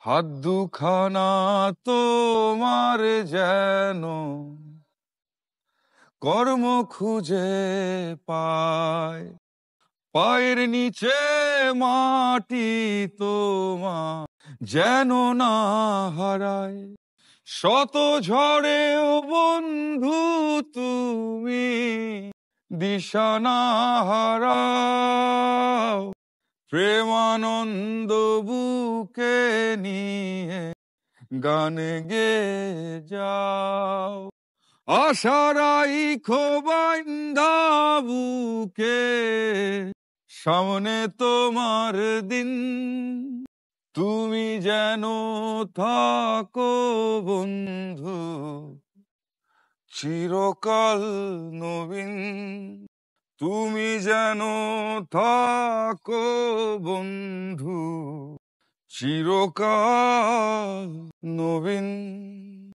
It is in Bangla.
হাত দুখানা তোমার যেন কর্ম খুঁজে পায়, পায়ের নিচে মাটি তোমার যেন না হারায়। শত ঝড়েও বন্ধু তুমি দিশা না হারাও, প্রেমানন্দ বুকে নিয়ে গান গেয়ে যাও। আশারাই খোবাইন্দা বুকে সামনে তোমার দিন, তুমি যেন থাকো বন্ধু চিরকাল নবীন। তুমি যেন থাকো বন্ধু চিরকাল নবীন।